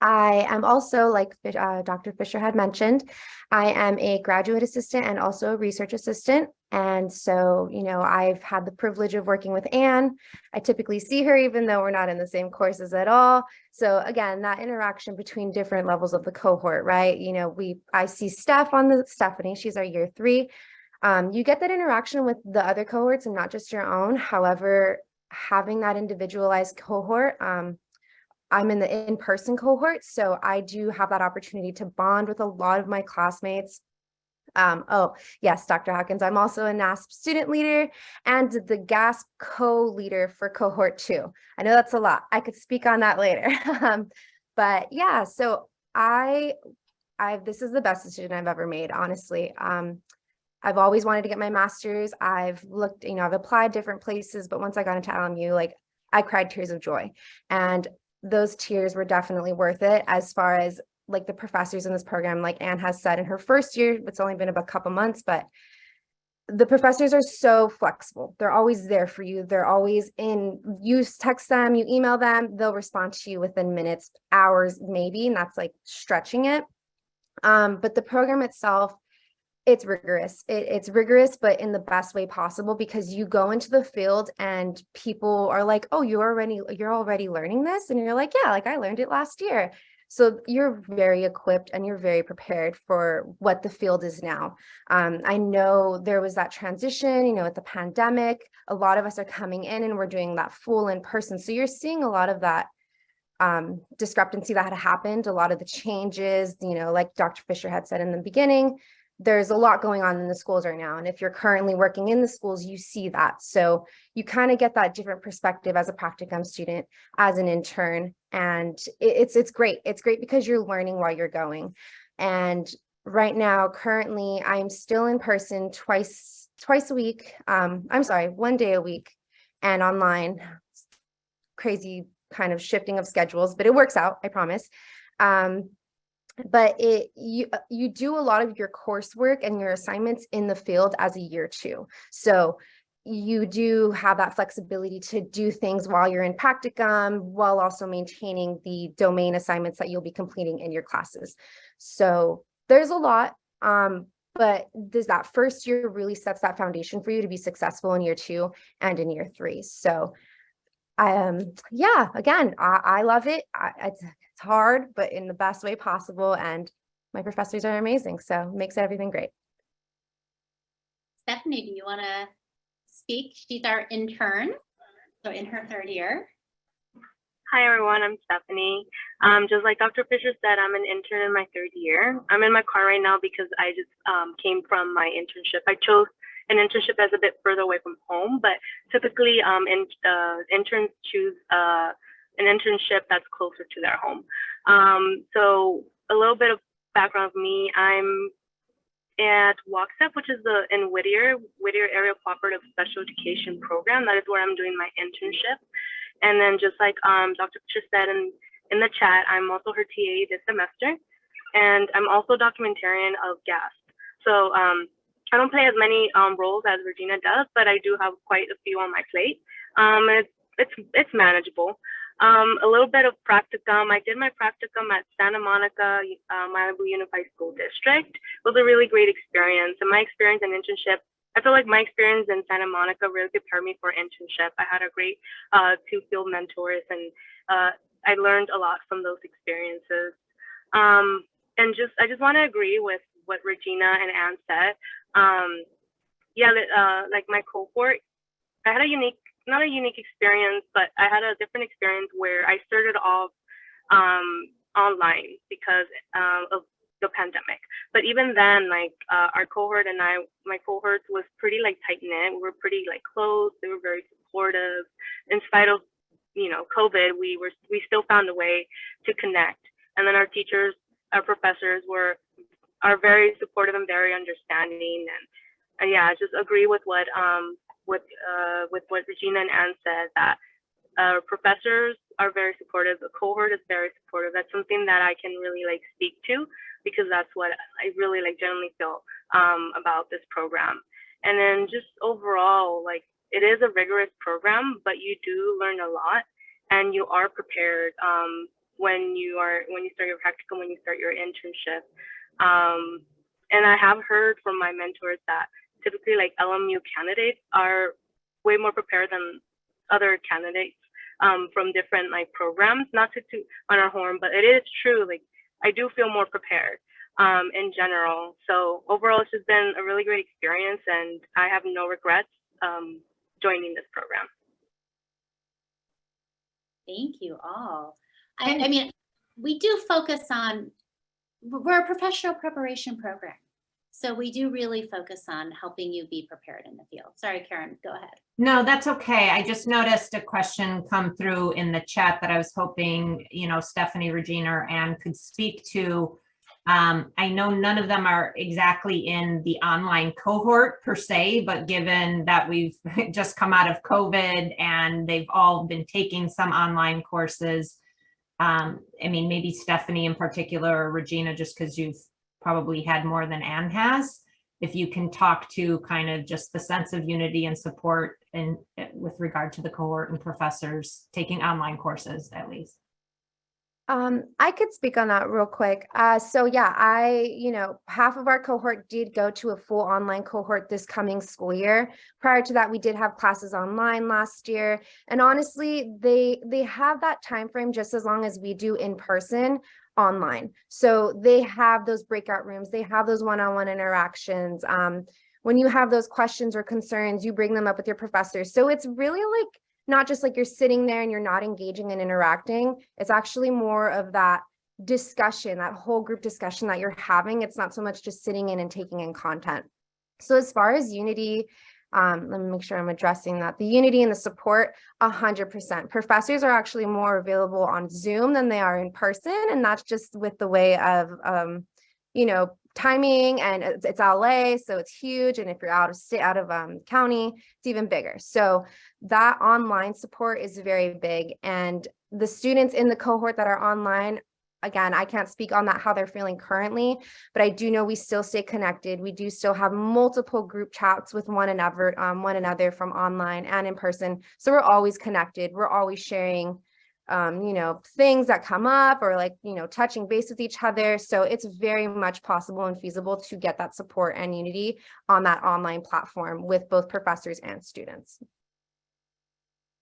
I am also, like Dr. Fisher had mentioned, I am a graduate assistant and also a research assistant. And so, you know, I've had the privilege of working with Anne. I typically see her even though we're not in the same courses at all. So again, that interaction between different levels of the cohort, right? You know, I see Stephanie, she's our year 3. You get that interaction with the other cohorts and not just your own. However, having that individualized cohort, I'm in the in-person cohort, so I do have that opportunity to bond with a lot of my classmates. Oh, yes, Dr. Hawkins, I'm also a NASP student leader and the GASP co-leader for cohort 2. I know that's a lot. I could speak on that later. But yeah, so this is the best decision I've ever made, honestly. I've always wanted to get my master's. I've looked, you know, I've applied different places, but once I got into LMU, like I cried tears of joy. And those tears were definitely worth it as far as like the professors in this program, like Anne has said in her first year, it's only been about a couple months, but the professors are so flexible. They're always there for you. They're always you text them, you email them, they'll respond to you within minutes, hours, maybe, and that's like stretching it. But the program itself, it's rigorous. It's rigorous, but in the best way possible, because you go into the field and people are like, oh, you're already learning this. And you're like, yeah, like I learned it last year. So you're very equipped and you're very prepared for what the field is now. I know there was that transition, you know, with the pandemic, a lot of us are coming in and we're doing that full in person. So you're seeing a lot of that discrepancy that had happened, a lot of the changes, you know, like Dr. Fisher had said in the beginning, there's a lot going on in the schools right now. And if you're currently working in the schools, you see that. So you kind of get that different perspective as a practicum student, as an intern. And it's great. It's great because you're learning while you're going. And right now, currently, I'm still in person twice a week. I'm sorry, 1 day a week and online. Crazy kind of shifting of schedules, but it works out, I promise. But you do a lot of your coursework and your assignments in the field as a year 2. So you do have that flexibility to do things while you're in practicum, while also maintaining the domain assignments that you'll be completing in your classes. So there's a lot, but that first year really sets that foundation for you to be successful in year 2 and in year 3. So yeah, again, I love it. It's hard, but in the best way possible. And my professors are amazing. So it makes everything great. Stephanie, do you want to speak? She's our intern, so in her 3rd year. Hi, everyone. I'm Stephanie. Just like Dr. Fisher said, I'm an intern in my 3rd year. I'm in my car right now because I just came from my internship. I chose an internship that's a bit further away from home, but typically interns choose an internship that's closer to their home. So a little bit of background of me, I'm at WalkStep, which is in Whittier Area Cooperative Special Education Program. That is where I'm doing my internship. And then just like Dr. Fisher said in the chat, I'm also her TA this semester, and I'm also documentarian of GASP. So I don't play as many roles as Regina does, but I do have quite a few on my plate. It's manageable. A little bit of practicum. I did my practicum at Santa Monica Malibu Unified School District. It was a really great experience. And my experience in internship, I feel like my experience in Santa Monica really prepared me for internship. I had a great 2 field mentors, and I learned a lot from those experiences. And I just want to agree with what Regina and Anne said. Like my cohort, I had not a unique experience, but I had a different experience where I started off online because of the pandemic. But even then, like our cohort and my cohorts was pretty like tight knit. We were pretty like close. They were very supportive. In spite of COVID, we still found a way to connect. And then our teachers, our professors are very supportive and very understanding. And yeah, I just agree with what Regina and Anne said, that professors are very supportive. The cohort is very supportive. That's something that I can really like speak to, because that's what I really like generally feel about this program. And then just overall, like it is a rigorous program, but you do learn a lot, and you are prepared when you start your practicum, when you start your internship. And I have heard from my mentors that typically like LMU candidates are way more prepared than other candidates from different like programs. Not to toot on our horn, but it is true. Like I do feel more prepared in general. So overall, it's just been a really great experience, and I have no regrets joining this program. Thank you all. I mean, we do focus on, we're a professional preparation program. So we do really focus on helping you be prepared in the field. Sorry, Karen, go ahead. No, that's okay. I just noticed a question come through in the chat that I was hoping, Stephanie, Regina, or Anne could speak to. I know none of them are exactly in the online cohort per se, but given that we've just come out of COVID and they've all been taking some online courses, I mean, maybe Stephanie in particular, or Regina, just because you've probably had more than Anne has, if you can talk to kind of just the sense of unity and support and with regard to the cohort and professors taking online courses, at least. I could speak on that real quick. So yeah, half of our cohort did go to a full online cohort this coming school year. Prior to that, we did have classes online last year. And honestly, they have that time frame just as long as we do in person online. So they have those breakout rooms, they have those one-on-one interactions. When you have those questions or concerns, you bring them up with your professors. So it's really like not just like you're sitting there and you're not engaging and interacting. It's actually more of that discussion, that whole group discussion that you're having. It's not so much just sitting in and taking in content. So as far as unity, let me make sure I'm addressing that. The unity and the support, 100%. Professors are actually more available on Zoom than they are in person. And that's just with the way of, timing, and it's LA, so it's huge. And if you're out of state, out of county, it's even bigger. So that online support is very big. And the students in the cohort that are online, again, I can't speak on that, how they're feeling currently, but I do know we still stay connected. We do still have multiple group chats with one another from online and in person. So we're always connected. We're always sharing things that come up, or like, touching base with each other. So it's very much possible and feasible to get that support and unity on that online platform with both professors and students.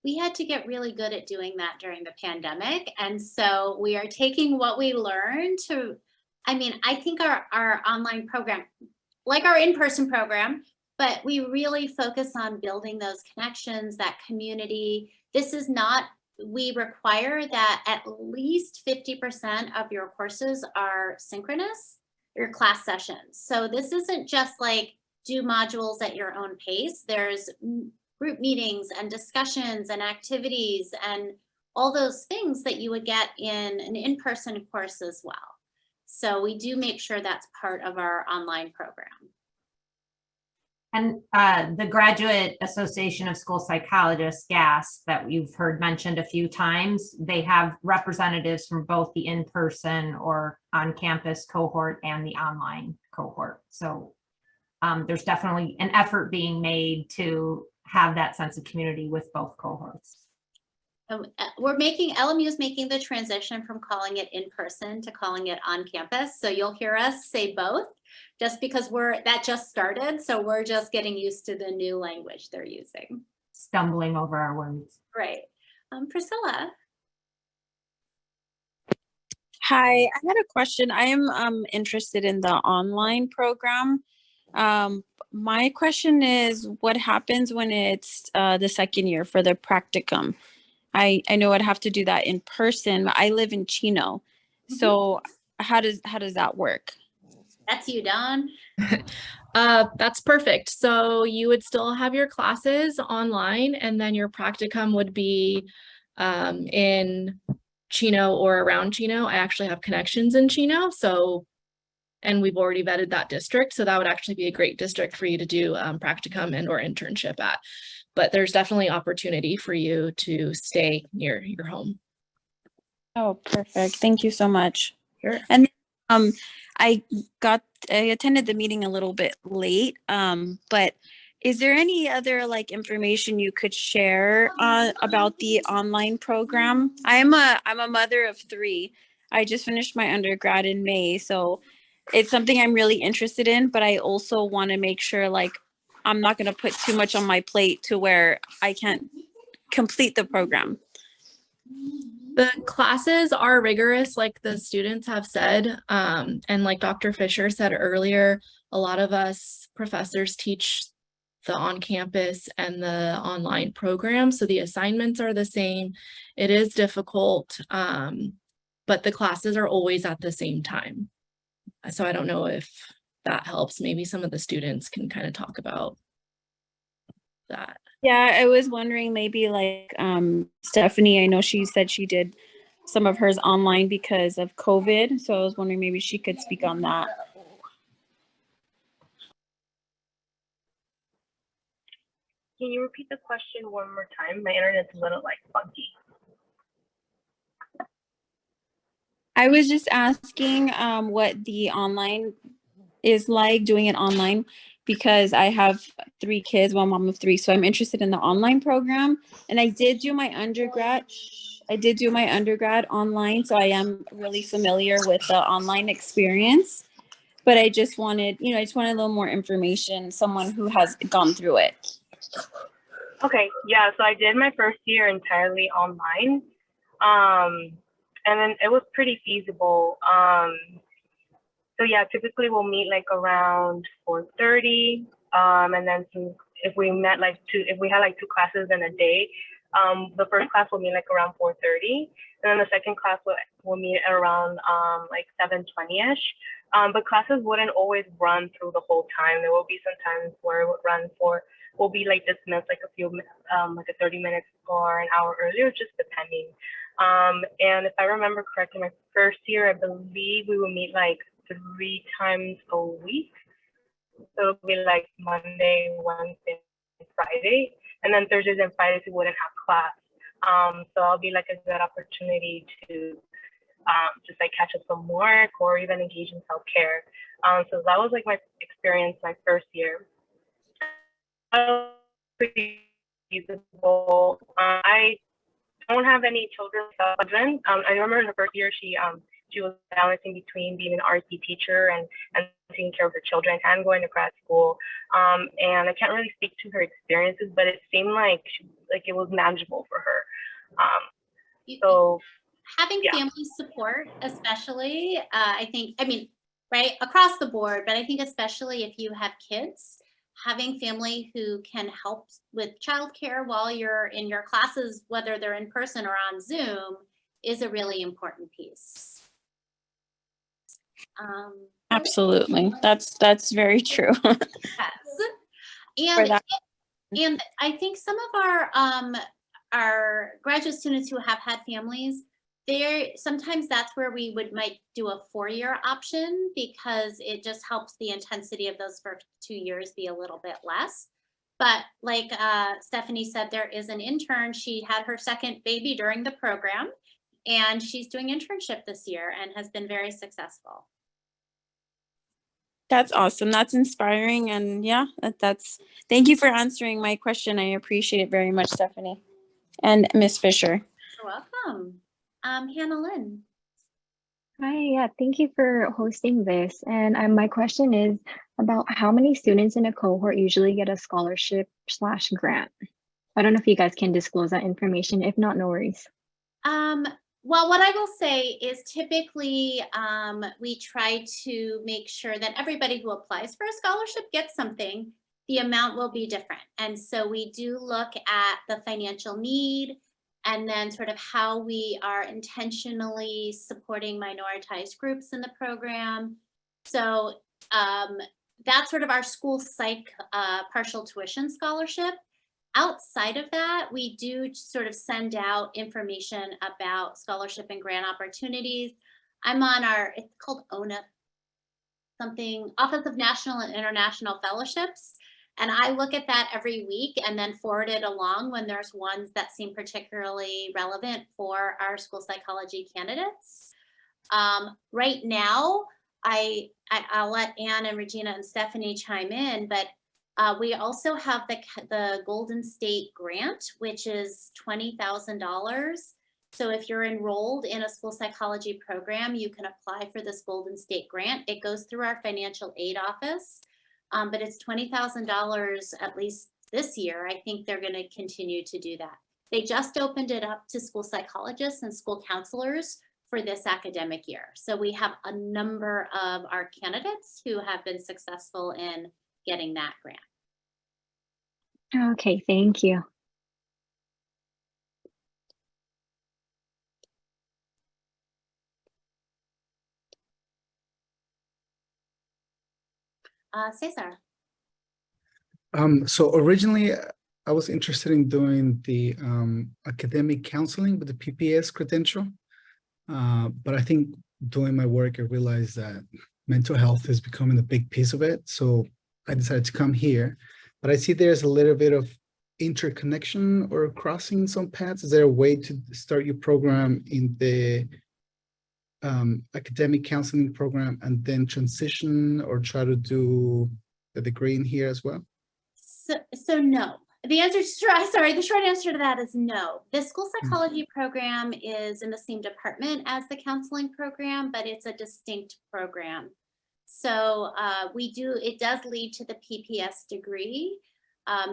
We had to get really good at doing that during the pandemic. And so we are taking what we learned to, I think our online program, like our in-person program, but we really focus on building those connections, that community. This is not, we require that at least 50% of your courses are synchronous, your class sessions. So this isn't just like do modules at your own pace. There's group meetings and discussions and activities and all those things that you would get in an in-person course as well. So we do make sure that's part of our online program. And the Graduate Association of School Psychologists, GAS, that you've heard mentioned a few times, they have representatives from both the in-person or on-campus cohort and the online cohort. So there's definitely an effort being made to have that sense of community with both cohorts. LMU is making the transition from calling it in person to calling it on campus. So you'll hear us say both just because that just started. So we're just getting used to the new language they're using. Stumbling over our words. Right. Priscilla. Hi, I had a question. I am interested in the online program. My question is, what happens when it's the second year for the practicum? I know I'd have to do that in person, but I live in Chino. So how does that work? That's you, Dawn. That's perfect. So you would still have your classes online, and then your practicum would be in Chino or around Chino. I actually have connections in Chino, and we've already vetted that district. So that would actually be a great district for you to do practicum and or internship at. But there's definitely opportunity for you to stay near your home. Oh, perfect. Thank you so much. Sure. And I attended the meeting a little bit late, but is there any other information you could share about the online program? I'm a mother of 3. I just finished my undergrad in May, so it's something I'm really interested in, but I also want to make sure I'm not going to put too much on my plate to where I can't complete the program. The classes are rigorous, like the students have said, and like Dr. Fisher said earlier, a lot of us professors teach the on-campus and the online program, so the assignments are the same. It is difficult, but the classes are always at the same time. So I don't know if that helps. Maybe some of the students can kind of talk about that. Yeah, I was wondering maybe Stephanie, I know she said she did some of hers online because of COVID. So I was wondering maybe she could speak on that. Can you repeat the question one more time? My internet's a little funky. I was just asking what the online is like, doing it online, because I have 3 kids, well, mom of 3, so I'm interested in the online program. And I did do my undergrad online, so I am really familiar with the online experience. But I just wanted, a little more information, someone who has gone through it. Okay, yeah, so I did my first year entirely online. And then it was pretty feasible. So yeah, typically we'll meet around 4:30, and then if we met if we had 2 classes in a day, the first class will meet around 4:30, and then the second class will meet around 7:20ish. But classes wouldn't always run through the whole time. There will be some times where it would run will be dismissed a few 30 minutes or an hour earlier, just depending. And if I remember correctly, my first year, I believe we would meet 3 times a week. So it'll be Monday, Wednesday, and Friday. And then Thursdays and Fridays we wouldn't have class. So it'll be a good opportunity to just catch up some work or even engage in self-care. So that was my experience my first year. Pretty feasible. I don't have any children. I remember in the first year she was balancing between being an RT teacher and taking care of her children and going to grad school. And I can't really speak to her experiences, but it seemed like it was manageable for her. So having family support, especially, right, across the board, but I think especially if you have kids, having family who can help with childcare while you're in your classes, whether they're in person or on Zoom, is a really important piece. Absolutely. That's very true. Yes. And I think some of our graduate students who have had families, sometimes that's where we might do a 4-year option, because it just helps the intensity of those first 2 years be a little bit less. But like Stephanie said, there is an intern. She had her second baby during the program, and she's doing internship this year and has been very successful. That's awesome. That's inspiring. And yeah, thank you for answering my question. I appreciate it very much, Stephanie and Miss Fisher. You're welcome. Hannah Lynn. Hi, yeah, thank you for hosting this. And my question is about how many students in a cohort usually get a scholarship / grant? I don't know if you guys can disclose that information. If not, no worries. Well, what I will say is typically we try to make sure that everybody who applies for a scholarship gets something. The amount will be different. And so we do look at the financial need and then sort of how we are intentionally supporting minoritized groups in the program. So that's sort of our school psych partial tuition scholarship. Outside of that, we do sort of send out information about scholarship and grant opportunities. I'm on it's called ONA, Office of National and International Fellowships. And I look at that every week and then forward it along when there's ones that seem particularly relevant for our school psychology candidates. Right now, I'll let Anne and Regina and Stephanie chime in, but we also have the Golden State Grant, which is $20,000. So if you're enrolled in a school psychology program, you can apply for this Golden State Grant. It goes through our financial aid office, but it's $20,000 at least this year. I think they're going to continue to do that. They just opened it up to school psychologists and school counselors for this academic year. So we have a number of our candidates who have been successful in getting that grant. Okay, thank you. Cesar. So originally I was interested in doing the academic counseling with the PPS credential. But I think doing my work, I realized that mental health is becoming a big piece of it. So I decided to come here, but I see there's a little bit of interconnection or crossing some paths. Is there a way to start your program in the academic counseling program and then transition or try to do the degree in here as well? So no. The short answer to that is no. The school psychology program is in the same department as the counseling program, but it's a distinct program. So it does lead to the PPS degree.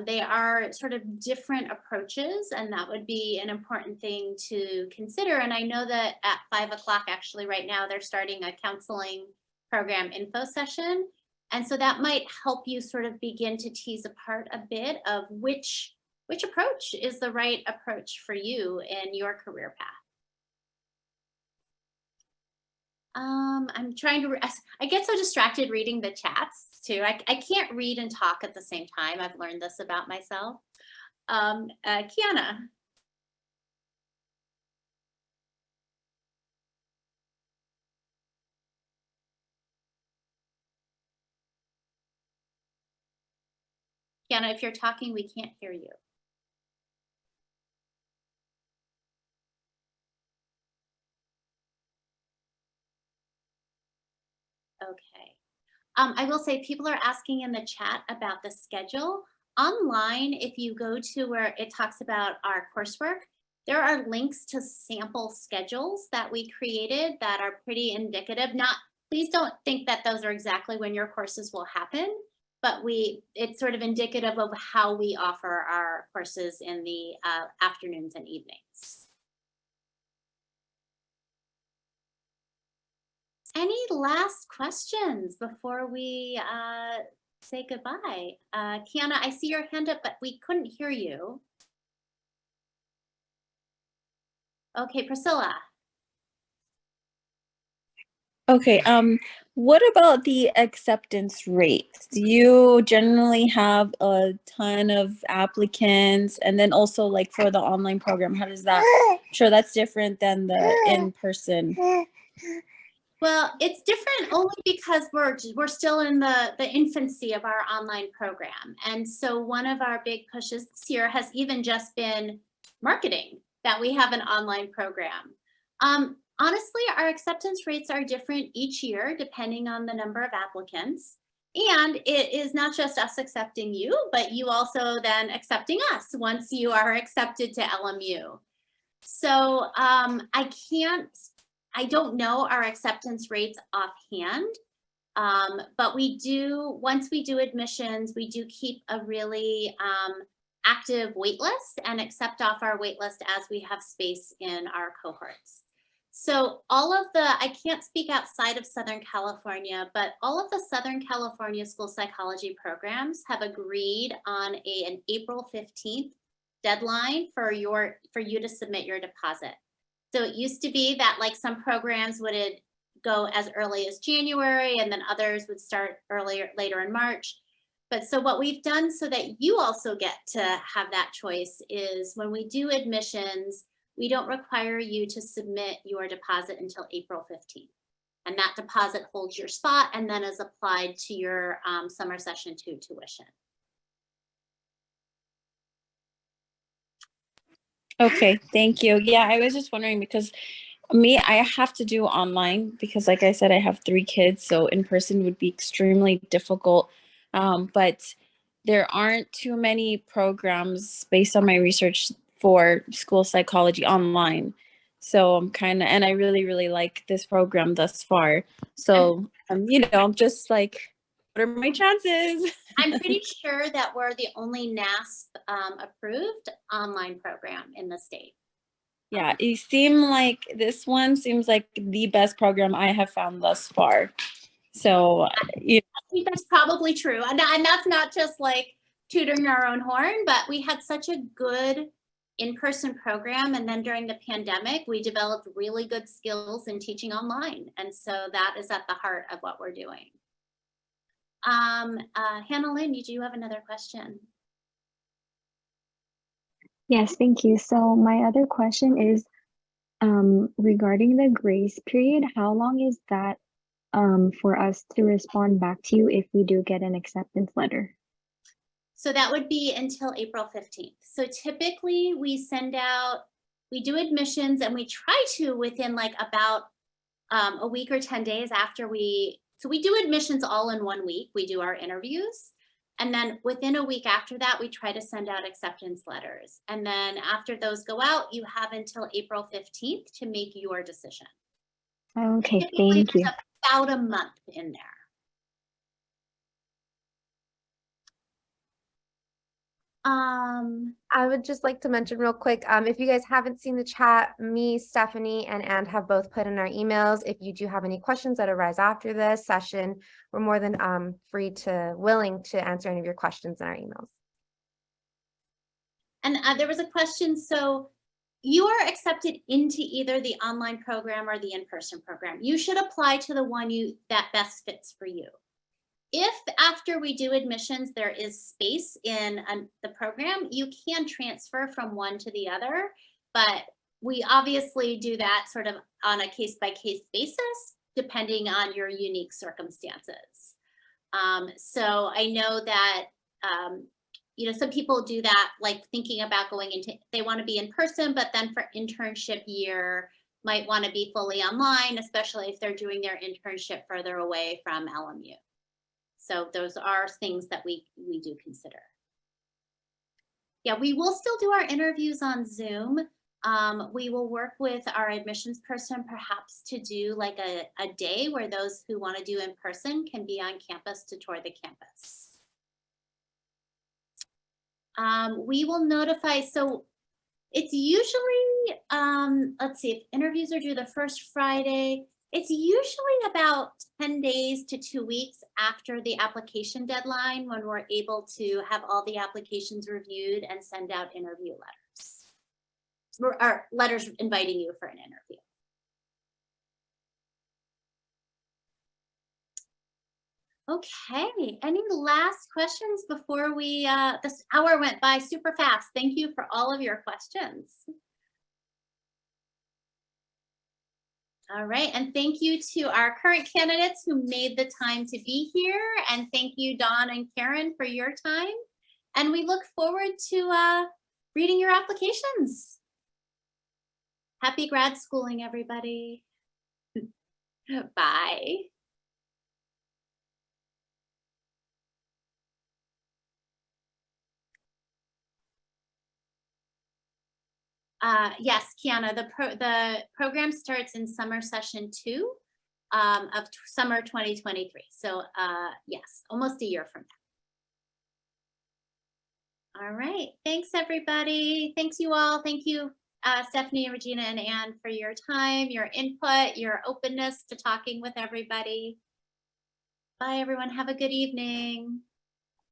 They are sort of different approaches, and that would be an important thing to consider. And I know that at 5 o'clock, actually right now, they're starting a counseling program info session. And so that might help you sort of begin to tease apart a bit of which approach is the right approach for you in your career path. I'm trying to, I get so distracted reading the chats too. I can't read and talk at the same time. I've learned this about myself. Kiana. Kiana, if you're talking, we can't hear you. Okay. I will say people are asking in the chat about the schedule. Online, if you go to where it talks about our coursework, there are links to sample schedules that we created that are pretty indicative. Please don't think that those are exactly when your courses will happen, but it's sort of indicative of how we offer our courses in the afternoons and evenings. Any last questions before we say goodbye? Kiana, I see your hand up, but we couldn't hear you. Okay, Priscilla. Okay, what about the acceptance rates? Do you generally have a ton of applicants? And then also like for the online program, how does that, I'm sure that's different than the in-person. Well, it's different only because we're still in the infancy of our online program. And so one of our big pushes this year has even just been marketing that we have an online program. Honestly, our acceptance rates are different each year depending on the number of applicants. And it is not just us accepting you, but you also then accepting us once you are accepted to LMU. So I don't know our acceptance rates offhand, but once we do admissions, we do keep a really active wait list and accept off our wait list as we have space in our cohorts. So I can't speak outside of Southern California, but all of the Southern California school psychology programs have agreed on an April 15th deadline for you to submit your deposit. So it used to be that like some programs would go as early as January and then others would start later in March. But so what we've done so that you also get to have that choice is when we do admissions, we don't require you to submit your deposit until April 15th. And that deposit holds your spot and then is applied to your summer session 2 tuition. Okay, thank you. Yeah, I was just wondering because I have to do online because like I said, I have 3 kids, so in person would be extremely difficult. But there aren't too many programs based on my research for school psychology online. So and I really, really like this program thus far. So, I'm just like, what are my chances? I'm pretty sure that we're the only NASP approved online program in the state. Yeah, this one seems like the best program I have found thus far. So, I think that's probably true. And that's not just like tooting our own horn, but we had such a good in-person program. And then during the pandemic, we developed really good skills in teaching online. And so that is at the heart of what we're doing. Hannah Lynn, did you have another question? Yes, thank you. So my other question is regarding the grace period, how long is that for us to respond back to you if we do get an acceptance letter? So that would be until April 15th. So typically we do admissions and we try to within like about a week or 10 days after we do admissions all in 1 week. We do our interviews. And then within a week after that, we try to send out acceptance letters. And then after those go out, you have until April 15th to make your decision. Okay, thank you. About a month in there. I would just like to mention real quick, if you guys haven't seen the chat, me, Stephanie, and have both put in our emails. If you do have any questions that arise after this session, we're more than willing to answer any of your questions in our emails. And there was a question, so you are accepted into either the online program or the in-person program. You should apply to the one that best fits for you. If after we do admissions, there is space in the program, you can transfer from one to the other, but we obviously do that sort of on a case-by-case basis, depending on your unique circumstances. So I know that, some people do that, like thinking about they want to be in person, but then for internship year, might want to be fully online, especially if they're doing their internship further away from LMU. So those are things that we do consider. Yeah, we will still do our interviews on Zoom. We will work with our admissions person perhaps to do like a day where those who want to do in person can be on campus to tour the campus. We will notify, so it's usually, let's see, if interviews are due the first Friday, it's usually about 10 days to 2 weeks after the application deadline when we're able to have all the applications reviewed and send out interview letters. Or letters inviting you for an interview. Okay, any last questions before this hour went by super fast. Thank you for all of your questions. All right, and thank you to our current candidates who made the time to be here. And thank you, Dawn and Karen, for your time. And we look forward to reading your applications. Happy grad schooling, everybody. Bye. Yes, Kiana, the program starts in summer session 2 of summer 2023. So yes, almost a year from now. All right, thanks everybody. Thanks you all. Thank you, Stephanie, Regina, and Anne for your time, your input, your openness to talking with everybody. Bye everyone, have a good evening.